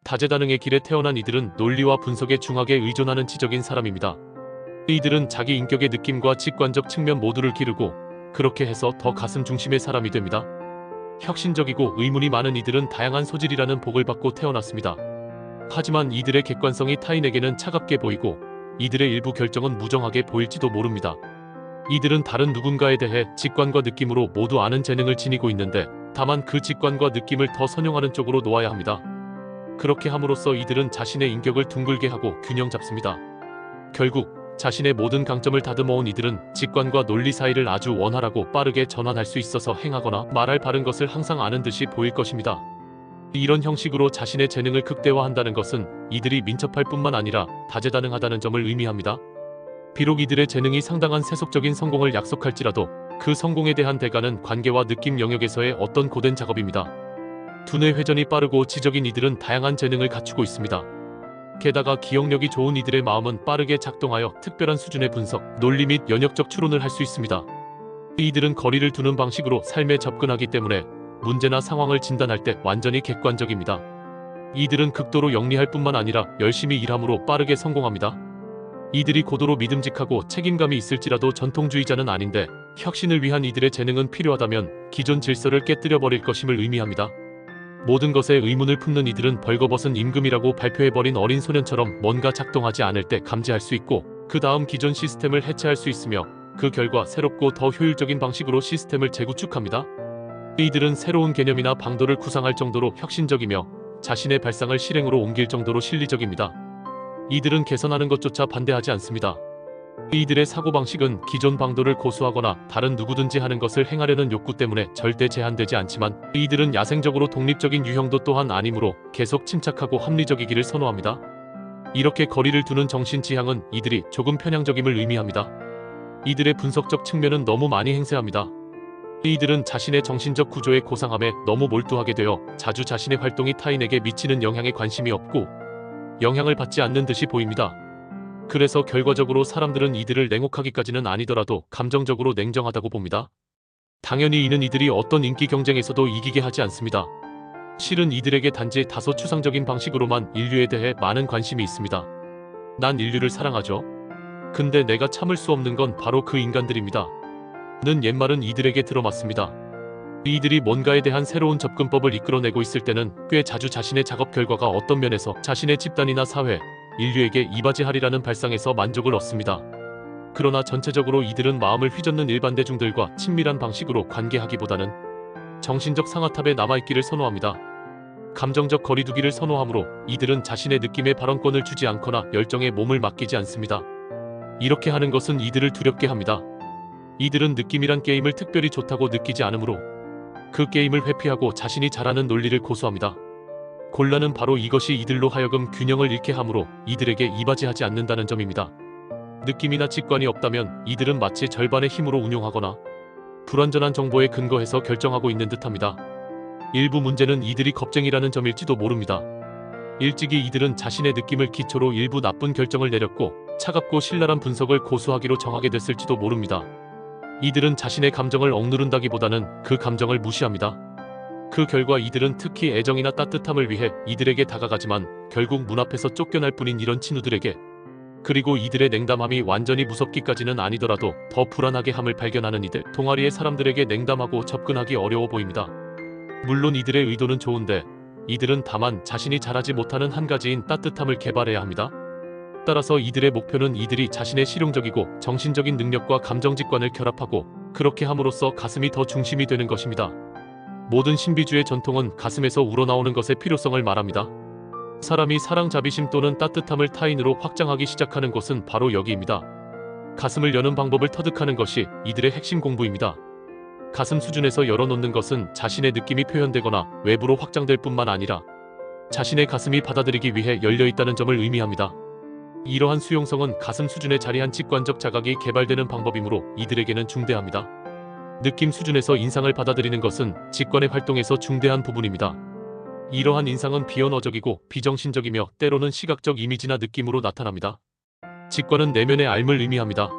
다재다능의 길에 태어난 이들은 논리와 분석에 중하게 의존하는 지적인 사람입니다. 이들은 자기 인격의 느낌과 직관적 측면 모두를 기르고 그렇게 해서 더 가슴 중심의 사람이 됩니다. 혁신적이고 의문이 많은 이들은 다양한 소질이라는 복을 받고 태어났습니다. 하지만 이들의 객관성이 타인에게는 차갑게 보이고 이들의 일부 결정은 무정하게 보일지도 모릅니다. 이들은 다른 누군가에 대해 직관과 느낌으로 모두 아는 재능을 지니고 있는데 다만 그 직관과 느낌을 더 선용하는 쪽으로 놓아야 합니다. 그렇게 함으로써 이들은 자신의 인격을 둥글게 하고 균형 잡습니다. 결국 자신의 모든 강점을 다듬어온 이들은 직관과 논리 사이를 아주 원활하고 빠르게 전환할 수 있어서 행하거나 말할 바른 것을 항상 아는 듯이 보일 것입니다. 이런 형식으로 자신의 재능을 극대화한다는 것은 이들이 민첩할 뿐만 아니라 다재다능하다는 점을 의미합니다. 비록 이들의 재능이 상당한 세속적인 성공을 약속할지라도 그 성공에 대한 대가는 관계와 느낌 영역에서의 어떤 고된 작업입니다. 두뇌 회전이 빠르고 지적인 이들은 다양한 재능을 갖추고 있습니다. 게다가 기억력이 좋은 이들의 마음은 빠르게 작동하여 특별한 수준의 분석, 논리 및 연역적 추론을 할 수 있습니다. 이들은 거리를 두는 방식으로 삶에 접근하기 때문에 문제나 상황을 진단할 때 완전히 객관적입니다. 이들은 극도로 영리할 뿐만 아니라 열심히 일함으로 빠르게 성공합니다. 이들이 고도로 믿음직하고 책임감이 있을지라도 전통주의자는 아닌데 혁신을 위한 이들의 재능은 필요하다면 기존 질서를 깨뜨려버릴 것임을 의미합니다. 모든 것에 의문을 품는 이들은 벌거벗은 임금이라고 발표해버린 어린 소년처럼 뭔가 작동하지 않을 때 감지할 수 있고 그 다음 기존 시스템을 해체할 수 있으며 그 결과 새롭고 더 효율적인 방식으로 시스템을 재구축합니다. 이들은 새로운 개념이나 방도를 구상할 정도로 혁신적이며 자신의 발상을 실행으로 옮길 정도로 실리적입니다. 이들은 개선하는 것조차 반대하지 않습니다. 이들의 사고방식은 기존 방도를 고수하거나 다른 누구든지 하는 것을 행하려는 욕구 때문에 절대 제한되지 않지만 이들은 야생적으로 독립적인 유형도 또한 아니므로 계속 침착하고 합리적이기를 선호합니다. 이렇게 거리를 두는 정신 지향은 이들이 조금 편향적임을 의미합니다. 이들의 분석적 측면은 너무 많이 행세합니다. 이들은 자신의 정신적 구조의 고상함에 너무 몰두하게 되어 자주 자신의 활동이 타인에게 미치는 영향에 관심이 없고 영향을 받지 않는 듯이 보입니다. 그래서 결과적으로 사람들은 이들을 냉혹하기까지는 아니더라도 감정적으로 냉정하다고 봅니다. 당연히 이는 이들이 어떤 인기 경쟁에서도 이기게 하지 않습니다. 실은 이들에게 단지 다소 추상적인 방식으로만 인류에 대해 많은 관심이 있습니다. 난 인류를 사랑하죠. 근데 내가 참을 수 없는 건 바로 그 인간들입니다. 는 옛말은 이들에게 들어맞습니다. 이들이 뭔가에 대한 새로운 접근법을 이끌어내고 있을 때는 꽤 자주 자신의 작업 결과가 어떤 면에서 자신의 집단이나 사회, 인류에게 이바지하리라는 발상에서 만족을 얻습니다. 그러나 전체적으로 이들은 마음을 휘젓는 일반 대중들과 친밀한 방식으로 관계하기보다는 정신적 상아탑에 남아있기를 선호합니다. 감정적 거리두기를 선호하므로 이들은 자신의 느낌에 발언권을 주지 않거나 열정에 몸을 맡기지 않습니다. 이렇게 하는 것은 이들을 두렵게 합니다. 이들은 느낌이란 게임을 특별히 좋다고 느끼지 않으므로 그 게임을 회피하고 자신이 잘하는 논리를 고수합니다. 곤란은 바로 이것이 이들로 하여금 균형을 잃게 하므로 이들에게 이바지하지 않는다는 점입니다. 느낌이나 직관이 없다면 이들은 마치 절반의 힘으로 운용하거나 불완전한 정보에 근거해서 결정하고 있는 듯합니다. 일부 문제는 이들이 겁쟁이라는 점일지도 모릅니다. 일찍이 이들은 자신의 느낌을 기초로 일부 나쁜 결정을 내렸고 차갑고 신랄한 분석을 고수하기로 정하게 됐을지도 모릅니다. 이들은 자신의 감정을 억누른다기보다는 그 감정을 무시합니다. 그 결과 이들은 특히 애정이나 따뜻함을 위해 이들에게 다가가지만 결국 문 앞에서 쫓겨날 뿐인 이런 친구들에게, 그리고 이들의 냉담함이 완전히 무섭기까지는 아니더라도 더 불안하게 함을 발견하는 이들, 동아리의 사람들에게 냉담하고 접근하기 어려워 보입니다. 물론 이들의 의도는 좋은데 이들은 다만 자신이 잘하지 못하는 한 가지인 따뜻함을 개발해야 합니다. 따라서 이들의 목표는 이들이 자신의 실용적이고 정신적인 능력과 감정직관을 결합하고 그렇게 함으로써 가슴이 더 중심이 되는 것입니다. 모든 신비주의 전통은 가슴에서 우러나오는 것의 필요성을 말합니다. 사람이 사랑, 자비심 또는 따뜻함을 타인으로 확장하기 시작하는 곳은 바로 여기입니다. 가슴을 여는 방법을 터득하는 것이 이들의 핵심 공부입니다. 가슴 수준에서 열어놓는 것은 자신의 느낌이 표현되거나 외부로 확장될 뿐만 아니라 자신의 가슴이 받아들이기 위해 열려있다는 점을 의미합니다. 이러한 수용성은 가슴 수준에 자리한 직관적 자각이 개발되는 방법이므로 이들에게는 중대합니다. 느낌 수준에서 인상을 받아들이는 것은 직관의 활동에서 중대한 부분입니다. 이러한 인상은 비언어적이고 비정신적이며 때로는 시각적 이미지나 느낌으로 나타납니다. 직관은 내면의 알을 의미합니다.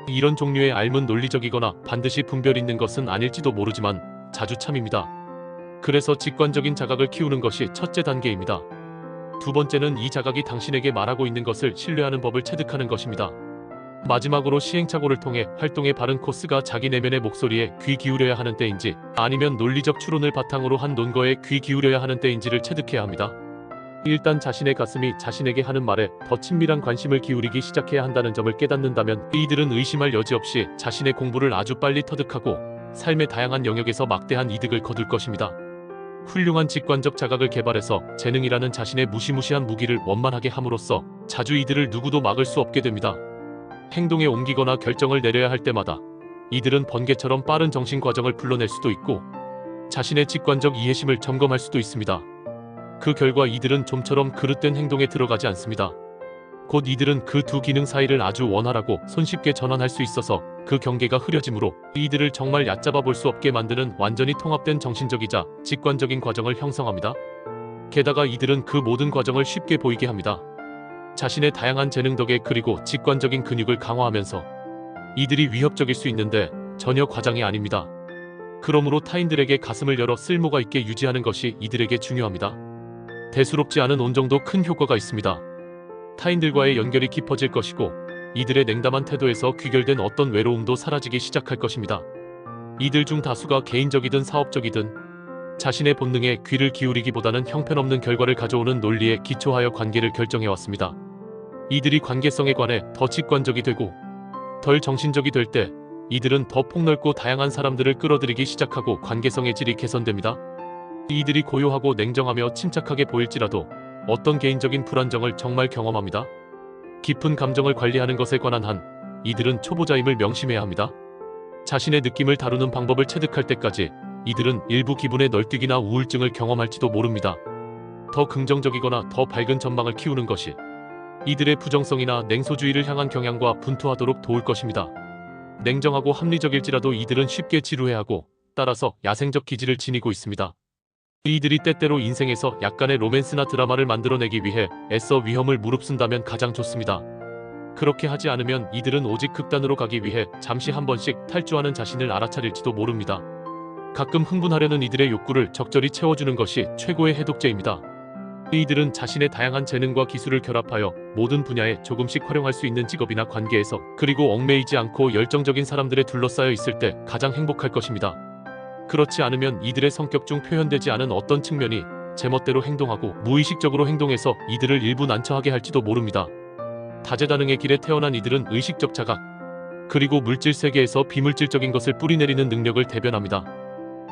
이런 종류의 알은 논리적이거나 반드시 분별 있는 것은 아닐지도 모르지만 자주 참입니다. 그래서 직관적인 자각을 키우는 것이 첫째 단계입니다. 두 번째는 이 자각이 당신에게 말하고 있는 것을 신뢰하는 법을 체득하는 것입니다. 마지막으로 시행착오를 통해 활동의 바른 코스가 자기 내면의 목소리에 귀 기울여야 하는 때인지 아니면 논리적 추론을 바탕으로 한 논거에 귀 기울여야 하는 때인지를 체득해야 합니다. 일단 자신의 가슴이 자신에게 하는 말에 더 친밀한 관심을 기울이기 시작해야 한다는 점을 깨닫는다면 이들은 의심할 여지 없이 자신의 공부를 아주 빨리 터득하고 삶의 다양한 영역에서 막대한 이득을 거둘 것입니다. 훌륭한 직관적 자각을 개발해서 재능이라는 자신의 무시무시한 무기를 원만하게 함으로써 자주 이들을 누구도 막을 수 없게 됩니다. 행동에 옮기거나 결정을 내려야 할 때마다 이들은 번개처럼 빠른 정신 과정을 불러낼 수도 있고 자신의 직관적 이해심을 점검할 수도 있습니다. 그 결과 이들은 좀처럼 그릇된 행동에 들어가지 않습니다. 곧 이들은 그 두 기능 사이를 아주 원활하고 손쉽게 전환할 수 있어서 그 경계가 흐려지므로 이들을 정말 얕잡아 볼 수 없게 만드는 완전히 통합된 정신적이자 직관적인 과정을 형성합니다. 게다가 이들은 그 모든 과정을 쉽게 보이게 합니다. 자신의 다양한 재능 덕에 그리고 직관적인 근육을 강화하면서 이들이 위협적일 수 있는데 전혀 과장이 아닙니다. 그러므로 타인들에게 가슴을 열어 쓸모가 있게 유지하는 것이 이들에게 중요합니다. 대수롭지 않은 온정도 큰 효과가 있습니다. 타인들과의 연결이 깊어질 것이고 이들의 냉담한 태도에서 귀결된 어떤 외로움도 사라지기 시작할 것입니다. 이들 중 다수가 개인적이든 사업적이든 자신의 본능에 귀를 기울이기보다는 형편없는 결과를 가져오는 논리에 기초하여 관계를 결정해왔습니다. 이들이 관계성에 관해 더 직관적이 되고 덜 정신적이 될 때 이들은 더 폭넓고 다양한 사람들을 끌어들이기 시작하고 관계성의 질이 개선됩니다. 이들이 고요하고 냉정하며 침착하게 보일지라도 어떤 개인적인 불안정을 정말 경험합니다. 깊은 감정을 관리하는 것에 관한 한 이들은 초보자임을 명심해야 합니다. 자신의 느낌을 다루는 방법을 체득할 때까지 이들은 일부 기분의 널뛰기나 우울증을 경험할지도 모릅니다. 더 긍정적이거나 더 밝은 전망을 키우는 것이 이들의 부정성이나 냉소주의를 향한 경향과 분투하도록 도울 것입니다. 냉정하고 합리적일지라도 이들은 쉽게 지루해하고 따라서 야생적 기질을 지니고 있습니다. 이들이 때때로 인생에서 약간의 로맨스나 드라마를 만들어내기 위해 애써 위험을 무릅쓴다면 가장 좋습니다. 그렇게 하지 않으면 이들은 오직 극단으로 가기 위해 잠시 한 번씩 탈주하는 자신을 알아차릴지도 모릅니다. 가끔 흥분하려는 이들의 욕구를 적절히 채워주는 것이 최고의 해독제입니다. 이들은 자신의 다양한 재능과 기술을 결합하여 모든 분야에 조금씩 활용할 수 있는 직업이나 관계에서 그리고 얽매이지 않고 열정적인 사람들에 둘러싸여 있을 때 가장 행복할 것입니다. 그렇지 않으면 이들의 성격 중 표현되지 않은 어떤 측면이 제멋대로 행동하고 무의식적으로 행동해서 이들을 일부 난처하게 할지도 모릅니다. 다재다능의 길에 태어난 이들은 의식적 자각 그리고 물질 세계에서 비물질적인 것을 뿌리내리는 능력을 대변합니다.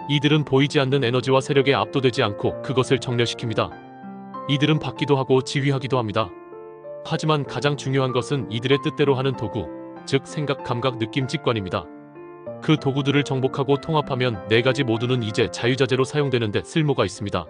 이들은 보이지 않는 에너지와 세력에 압도되지 않고 그것을 정렬시킵니다. 이들은 받기도 하고 지휘하기도 합니다. 하지만 가장 중요한 것은 이들의 뜻대로 하는 도구, 즉 생각, 감각, 느낌, 직관입니다. 그 도구들을 정복하고 통합하면 네 가지 모두는 이제 자유자재로 사용되는 데 쓸모가 있습니다.